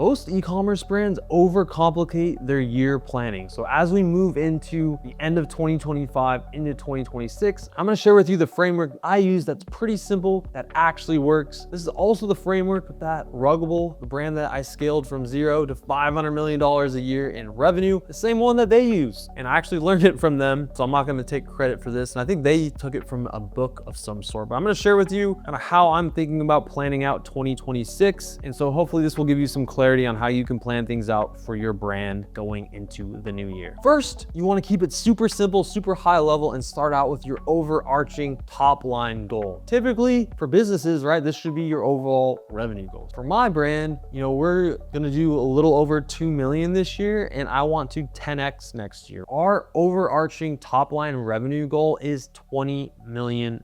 Most e-commerce brands overcomplicate their year planning. So as we move into the end of 2025 into 2026, I'm gonna share with you the framework I use that's pretty simple, that actually works. This is also the framework that Ruggable, the brand that I scaled from $0 to $500 million a year in revenue, the same one that they use. And I actually learned it from them, so I'm not gonna take credit for this. And I think they took it from a book of some sort, but I'm gonna share with you kind of how I'm thinking about planning out 2026. And so hopefully this will give you some clarity on how you can plan things out for your brand going into the new year. First, you wanna keep it super simple, super high level, and start out with your overarching top line goal. Typically for businesses, right, this should be your overall revenue goal. For my brand, we're gonna do a little over 2 million this year, and I want to 10x next year. Our overarching top line revenue goal is $20 million.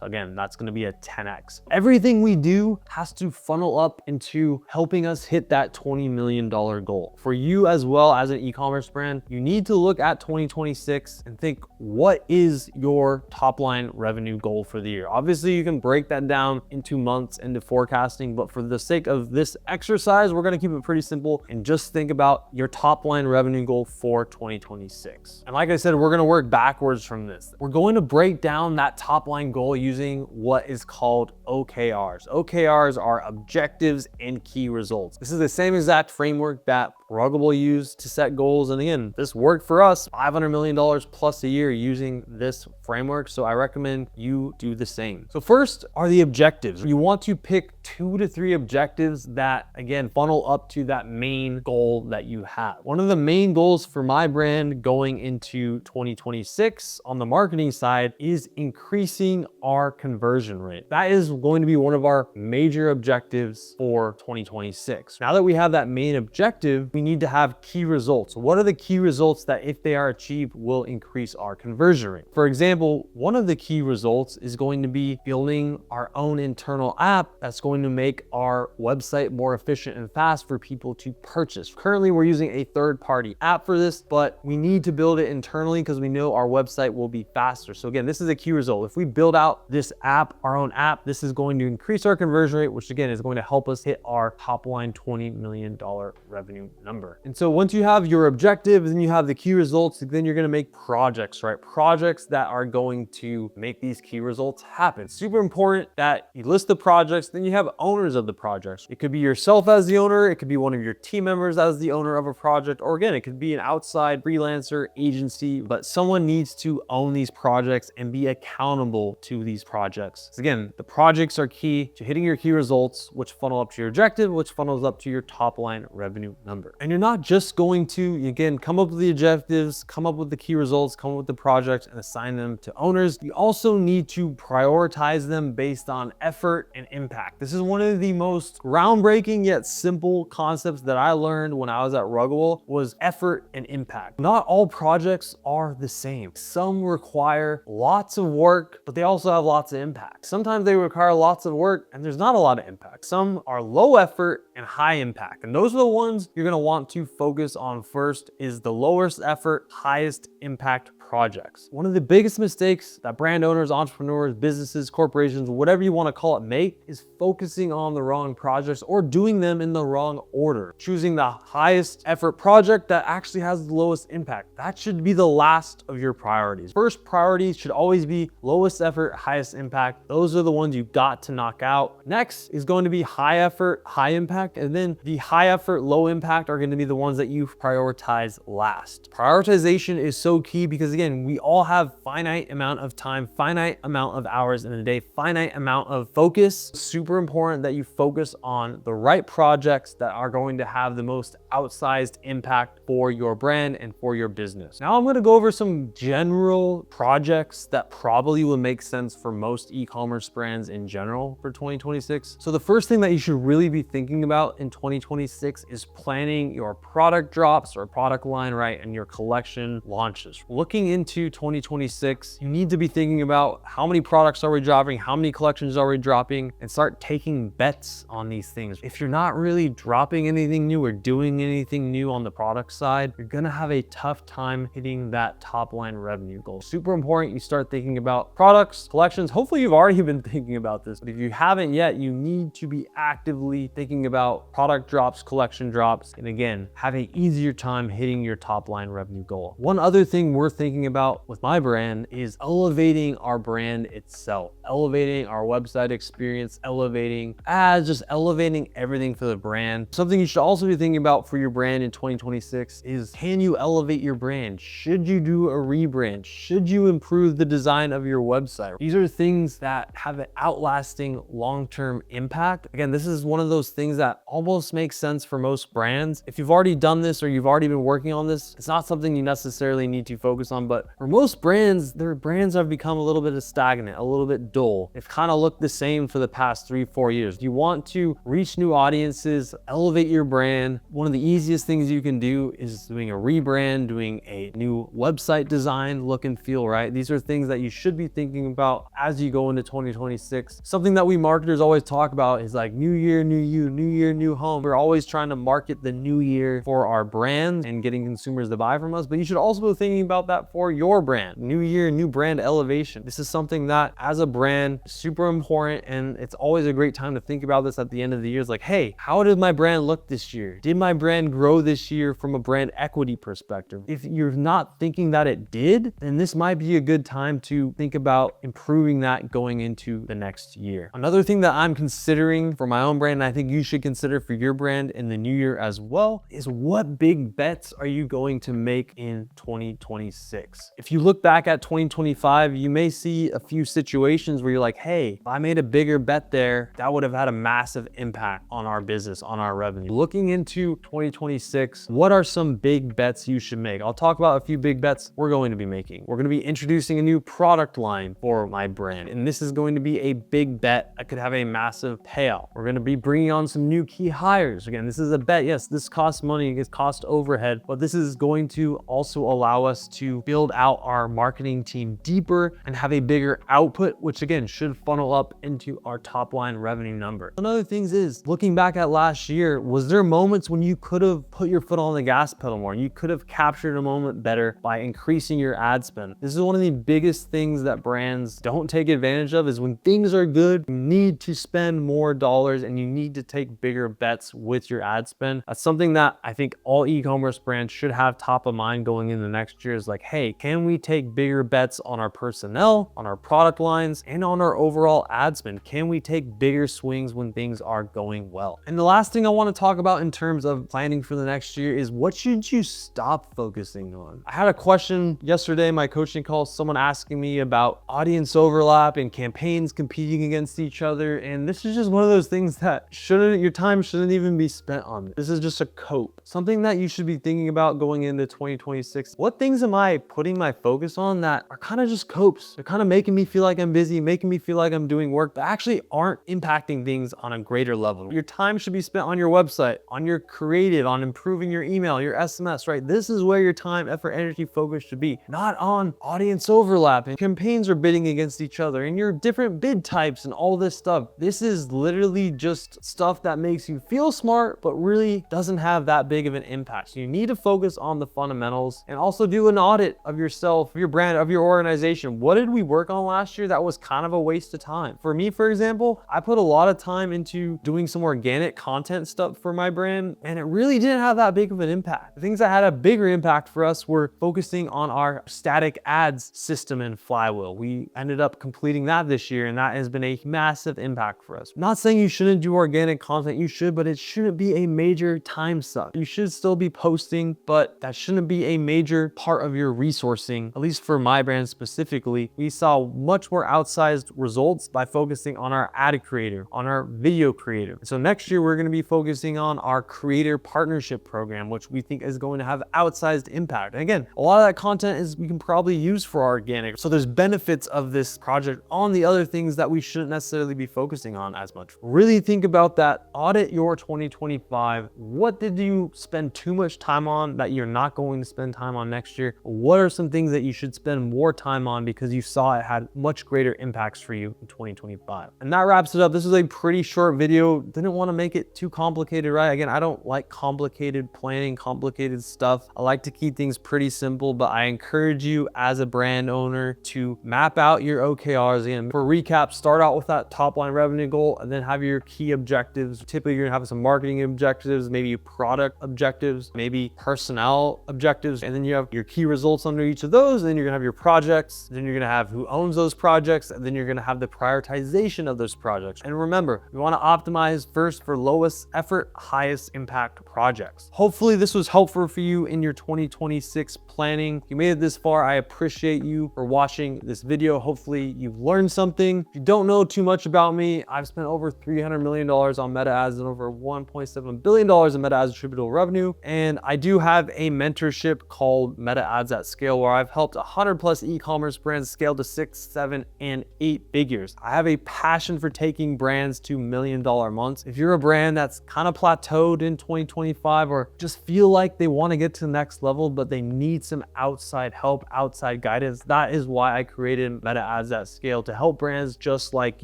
Again, that's gonna be a 10x. Everything we do has to funnel up into helping us hit that $20 million goal. For you as well as an e-commerce brand, you need to look at 2026 and think, what is your top line revenue goal for the year? Obviously, you can break that down into months, into forecasting, but for the sake of this exercise, we're gonna keep it pretty simple and just think about your top line revenue goal for 2026. And like I said, we're gonna work backwards from this. We're going to break down that top line goal using what is called OKRs. OKRs are objectives and key results. This is the same exact framework that Ruggable used to set goals. And again, this worked for us, $500 million plus a year using this framework. So I recommend you do the same. So first are the objectives. You want to pick 2 to 3 objectives that, again, funnel up to that main goal that you have. One of the main goals for my brand going into 2026 on the marketing side is increasing our conversion rate. That is going to be one of our major objectives for 2026. Now that we have that main objective, we need to have key results. What are the key results that, if they are achieved, will increase our conversion rate? For example, one of the key results is going to be building our own internal app that's going to make our website more efficient and fast for people to purchase. Currently, we're using a third-party app for this, but we need to build it internally because we know our website will be faster. So again, this is a key result. If we build out this app, our own app, this is going to increase our conversion rate, which again is going to help us hit our top line $20 million revenue number. And so once you have your objective and you have the key results, then you're going to make projects, right? Projects that are going to make these key results happen. Super important that you list the projects, then you have owners of the projects. It could be yourself as the owner, it could be one of your team members as the owner of a project, or again, it could be an outside freelancer agency, but someone needs to own these projects and be accountable to these projects. So again, the projects are key to hitting your key results, which funnel up to your objective, which funnels up to your top line revenue number. And you're not just going to, again, come up with the objectives, come up with the key results, come up with the projects and assign them to owners. You also need to prioritize them based on effort and impact. This is one of the most groundbreaking yet simple concepts that I learned when I was at Ruggable was effort and impact. Not all projects are the same. Some require lots of work, but they also have lots of impact. Sometimes they require lots of work and there's not a lot of impact. Some are low effort and high impact. And those are the ones you're gonna want to focus on first, is the lowest effort, highest impact projects. One of the biggest mistakes that brand owners, entrepreneurs, businesses, corporations, whatever you want to call it, make is focusing on the wrong projects or doing them in the wrong order. Choosing the highest effort project that actually has the lowest impact. That should be the last of your priorities. First priority should always be lowest effort, highest impact. Those are the ones you've got to knock out. Next is going to be high effort, high impact, and then the high effort, low impact are going to be the ones that you prioritize last. Prioritization is so key because again, we all have finite amount of time, finite amount of hours in a day, finite amount of focus. Super important that you focus on the right projects that are going to have the most outsized impact for your brand and for your business. Now I'm going to go over some general projects that probably will make sense for most e-commerce brands in general for 2026. So the first thing that you should really be thinking about in 2026 is planning getting your product drops or product line right and your collection launches. Looking into 2026, you need to be thinking about how many products are we dropping, how many collections are we dropping, and start taking bets on these things. If you're not really dropping anything new or doing anything new on the product side, you're gonna have a tough time hitting that top line revenue goal. Super important you start thinking about products, collections. Hopefully you've already been thinking about this, but if you haven't yet, you need to be actively thinking about product drops, collection drops, and again, have an easier time hitting your top line revenue goal. One other thing we're thinking about with my brand is elevating our brand itself, elevating our website experience, elevating ads, just elevating everything for the brand. Something you should also be thinking about for your brand in 2026 is, can you elevate your brand? Should you do a rebrand? Should you improve the design of your website? These are things that have an outlasting long-term impact. Again, this is one of those things that almost makes sense for most brands. If you've already done this or you've already been working on this, it's not something you necessarily need to focus on, but for most brands, their brands have become a little bit stagnant, a little bit dull. They've kind of looked the same for the past 3-4 years. You want to reach new audiences, elevate your brand. One of the easiest things you can do is doing a rebrand, doing a new website design, look and feel, right? These are things that you should be thinking about as you go into 2026. Something that we marketers always talk about is like new year, new you, new year, new home. We're always trying to market the new year for our brand and getting consumers to buy from us, but you should also be thinking about that for your brand. New year, new brand elevation. This is something that as a brand, super important, and it's always a great time to think about this at the end of the year. It's like, hey, how did my brand look this year? Did my brand grow this year from a brand equity perspective? If you're not thinking that it did, then this might be a good time to think about improving that going into the next year. Another thing that I'm considering for my own brand, and I think you should consider for your brand in the new year as well, is what big bets are you going to make in 2026? If you look back at 2025, you may see a few situations where you're like, hey, if I made a bigger bet there, that would have had a massive impact on our business, on our revenue. Looking into 2026, what are some big bets you should make? I'll talk about a few big bets we're going to be making. We're going to be introducing a new product line for my brand, and this is going to be a big bet that could have a massive payout. We're going to be bringing on some new key hires. Again, this is a bet. Yes, this costs money, it costs overhead, but this is going to also allow us to build out our marketing team deeper and have a bigger output, which again should funnel up into our top line revenue number. Another thing is, looking back at last year, was there moments when you could have put your foot on the gas pedal more? You could have captured a moment better by increasing your ad spend. This is one of the biggest things that brands don't take advantage of, is when things are good, you need to spend more dollars and you need to take bigger bets with your ad spend. That's something that I think all e-commerce brands should have top of mind going into next year, is like, hey, can we take bigger bets on our personnel, on our product lines, and on our overall ad spend? Can we take bigger swings when things are going well? And the last thing I want to talk about in terms of planning for the next year is, what should you stop focusing on? I had a question yesterday in my coaching call, someone asking me about audience overlap and campaigns competing against each other. And this is just one of those things that your time shouldn't even be spent on. This is just a cope. Something that you should be thinking about going into 2026. What things am I putting my focus on that are kind of just copes? They're kind of making me feel like I'm busy, making me feel like I'm doing work, but actually aren't impacting things on a greater level. Your time should be spent on your website, on your creative, on improving your email, your SMS, right? This is where your time, effort, energy, focus should be, not on audience overlap and campaigns are bidding against each other and your different bid types and all this stuff. This is literally just stuff that makes you feel smart, but really doesn't have that big of an impact. So you need to focus on the fundamentals and also do an audit of yourself, of your brand, of your organization. What did we work on last year that was kind of a waste of time? For me, for example, I put a lot of time into doing some organic content stuff for my brand, and it really didn't have that big of an impact. The things that had a bigger impact for us were focusing on our static ads system and flywheel. We ended up completing that this year, and that has been a massive impact for us. I'm not saying you shouldn't do organic content, you should, but it shouldn't be a major time suck. You should still be posting, but that shouldn't be a major part of your resourcing. At least for my brand specifically, we saw much more outsized results by focusing on our ad creator, on our video creator. So next year, we're going to be focusing on our creator partnership program, which we think is going to have outsized impact. And again, a lot of that content is we can probably use for our organic. So there's benefits of this project on the other things that we shouldn't necessarily be focusing on as much. Really think about that. Audit your 2025. What what did you spend too much time on that you're not going to spend time on next year? What are some things that you should spend more time on because you saw it had much greater impacts for you in 2025? And that wraps it up. This is a pretty short video. Didn't want to make it too complicated, right? Again, I don't like complicated planning, complicated stuff. I like to keep things pretty simple, but I encourage you as a brand owner to map out your OKRs. Again, for recap, start out with that top line revenue goal and then have your key objectives. Typically, you're gonna have some marketing objectives, maybe product objectives, maybe personnel objectives, and then you have your key results under each of those. And then you're gonna have your projects, then you're gonna have who owns those projects, and then you're gonna have the prioritization of those projects. And remember, we wanna optimize first for lowest effort, highest impact projects. Hopefully this was helpful for you in your 2026 planning. If you made it this far, I appreciate you for watching this video. Hopefully you've learned something. If you don't know too much about me, I've spent over $300 million on meta ads and over $1.7 billion in meta ads attributable revenue. And I do have a mentorship called Meta Ads at Scale, where I've helped 100 plus e-commerce brands scale to 6, 7, and 8 figures. I have a passion for taking brands to $1 million months. If you're a brand that's kind of plateaued in 2025 or just feel like they want to get to the next level, but they need some outside help, outside guidance, that is why I created Meta Ads at Scale, to help brands just like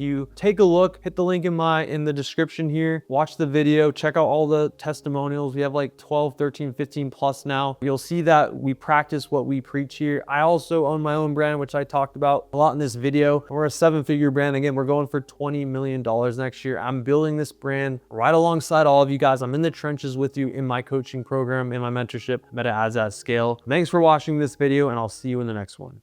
you. Take a look, hit the link in the description here, watch the video, check out all the testimonials. We have like 12, 13, 15 plus now. You'll see that we practice what we preach here. I also own my own brand, which I talked about a lot in this video. We're a 7-figure brand. Again, we're going for $20 million next year. I'm building this brand right alongside all of you guys. I'm in the trenches with you in my coaching program, in my mentorship, Meta Ads at Scale. Thanks for watching this video, and I'll see you in the next one.